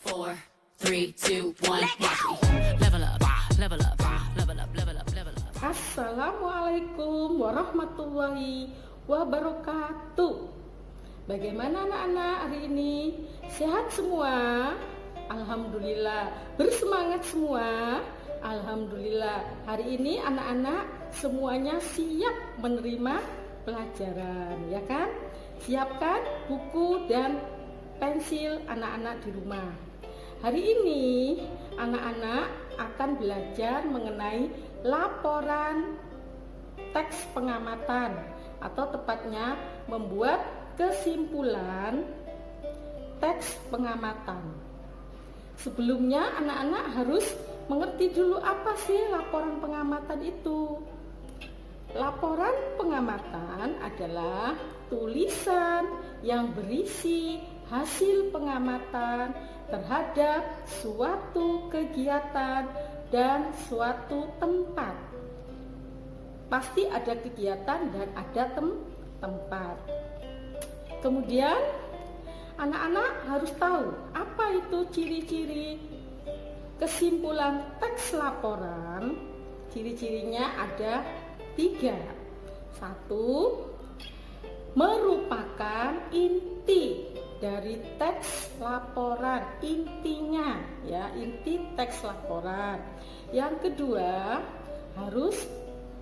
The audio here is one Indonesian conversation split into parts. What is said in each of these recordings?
4, 3, 2, 1, watch me. Level up, level up, level up, level up, level up. Assalamualaikum warahmatullahi wabarakatuh. Bagaimana anak-anak hari ini? Sehat semua? Alhamdulillah. Bersemangat semua? Alhamdulillah. Hari ini anak-anak semuanya siap menerima pelajaran, ya kan? Siapkan buku dan pensil anak-anak di rumah. Hari ini anak-anak akan belajar mengenai laporan teks pengamatan, atau tepatnya membuat kesimpulan teks pengamatan. Sebelumnya anak-anak harus mengerti dulu apa sih laporan pengamatan itu. Laporan pengamatan adalah tulisan yang berisi hasil pengamatan terhadap suatu kegiatan dan suatu tempat. Pasti ada kegiatan dan ada tempat. Kemudian anak-anak harus tahu apa itu ciri-ciri kesimpulan teks laporan. Ciri-cirinya ada 3. 1. Merupakan inti dari teks laporan, intinya ya, inti teks laporan. Yang kedua, harus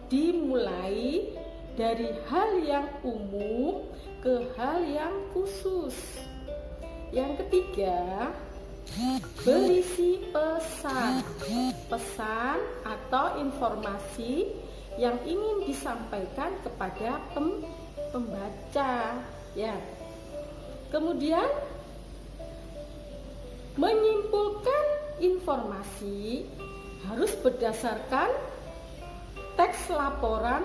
dimulai dari hal yang umum ke hal yang khusus. Yang ketiga, berisi pesan atau informasi yang ingin disampaikan kepada pembaca, ya. Kemudian menyimpulkan informasi harus berdasarkan teks laporan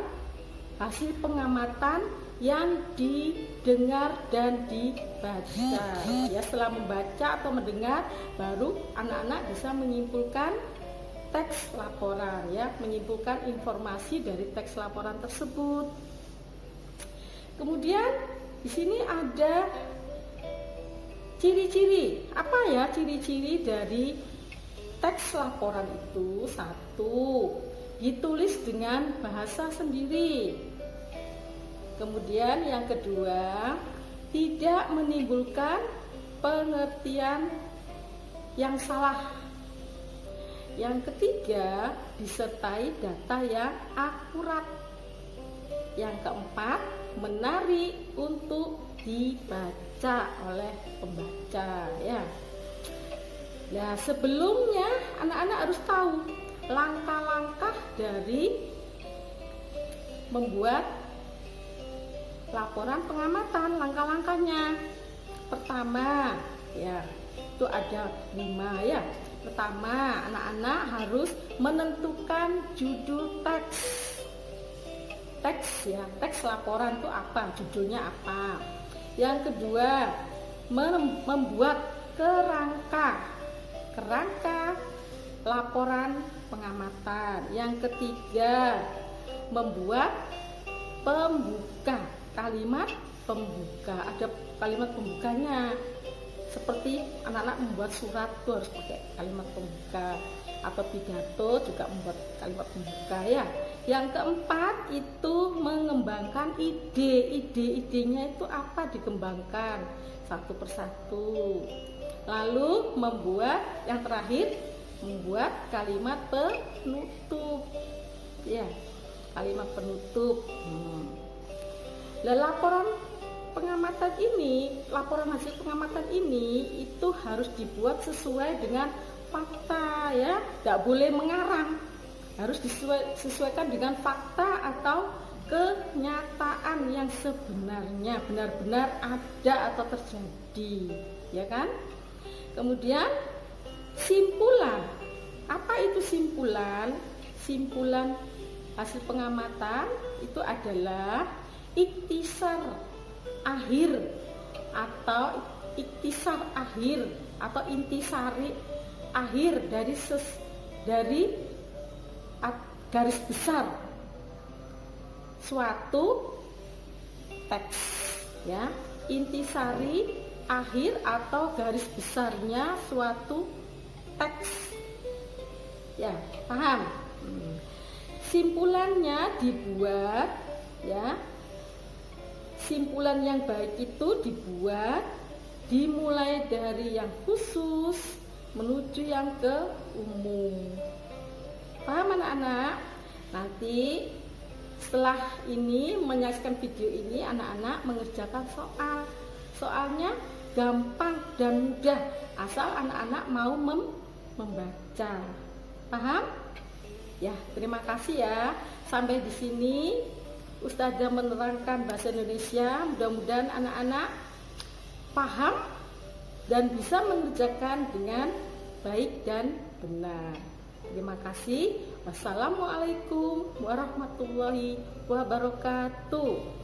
hasil pengamatan yang didengar dan dibaca. Ya, setelah membaca atau mendengar, baru anak-anak bisa menyimpulkan teks laporan, ya, menyimpulkan informasi dari teks laporan tersebut. Kemudian di sini ada ciri-ciri. Apa ya ciri-ciri dari teks laporan itu? 1. Ditulis dengan bahasa sendiri. Kemudian yang kedua, tidak menimbulkan pengertian yang salah. Yang ketiga, disertai data yang akurat. Yang keempat, menarik untuk dibaca oleh pembaca, ya. Nah, sebelumnya anak-anak harus tahu langkah-langkah dari membuat laporan pengamatan. Langkah-langkahnya, pertama, ya, itu ada 5, ya. Pertama, anak-anak harus menentukan judul teks, ya, teks laporan itu apa, judulnya apa. Yang kedua, membuat kerangka laporan pengamatan. Yang ketiga, membuat kalimat pembuka. Ada kalimat pembukanya. Seperti anak-anak membuat surat tuh harus pakai kalimat pembuka, atau pidato juga membuat kalimat pembuka, ya. Yang keempat itu mengembangkan idenya itu apa, dikembangkan satu persatu. Lalu yang terakhir membuat kalimat penutup, ya, kalimat penutup. Laporan hasil pengamatan ini itu harus dibuat sesuai dengan fakta, ya, tidak boleh mengarang, harus disesuaikan dengan fakta atau kenyataan yang sebenarnya, benar-benar ada atau terjadi, ya kan? Kemudian simpulan. Apa itu simpulan? Simpulan hasil pengamatan itu adalah ikhtisar akhir atau intisari akhir dari garis besar suatu teks, ya. Intisari akhir atau garis besarnya suatu teks. Ya, paham? Simpulannya dibuat, ya. Simpulan yang baik itu dibuat dimulai dari yang khusus menuju yang ke umum. Paham anak-anak? Nanti setelah ini menyaksikan video ini, anak-anak mengerjakan soal. Soalnya gampang dan mudah asal anak-anak mau membaca. Paham? Ya, terima kasih ya. Sampai di sini Ustazah menerangkan bahasa Indonesia. Mudah-mudahan anak-anak paham dan bisa mengerjakan dengan baik dan benar. Terima kasih. Wassalamualaikum warahmatullahi wabarakatuh.